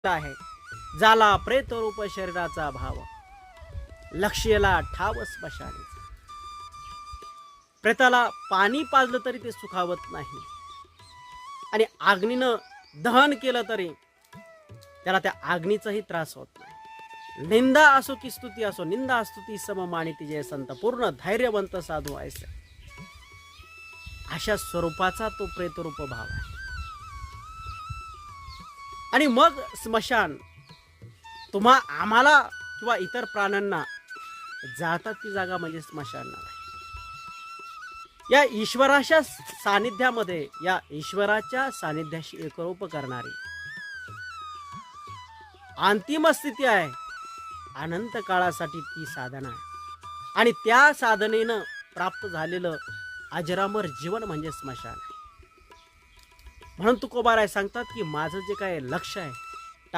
आहे झाला प्रेत रूप शरीराचा भाव लक्ष्यला ठाव स्मशानीचा. प्रेताला पाणी पाजलं तरी ते सुखावत नाही आणि अग्नीनं दहन केलं तरी त्याला त्या अग्नीचाही त्रास होत नाही. निंदा असो की स्तुती असो, निंदा स्तुती सम मानिती जय संत, पूर्ण धैर्यवंत साधू ऐसे. अशा स्वरूपाचा तो प्रेतरूप भाव आहे. आणि मग स्मशान आम्हाला किंवा इतर प्राण्यांना जातात ती जागा म्हणजे स्मशान आहे. या ईश्वराच्या सानिध्यामध्ये, या ईश्वराच्या सानिध्याशी एकरूप करणारी अंतिम स्थिती आहे. अनंत काळासाठी ती साधना आहे आणि त्या साधनेनं प्राप्त झालेलं अजरामर जीवन म्हणजे स्मशान आहे. म्हणून तुकोबाराय सांगतात की माझं जे काय लक्ष्य आहे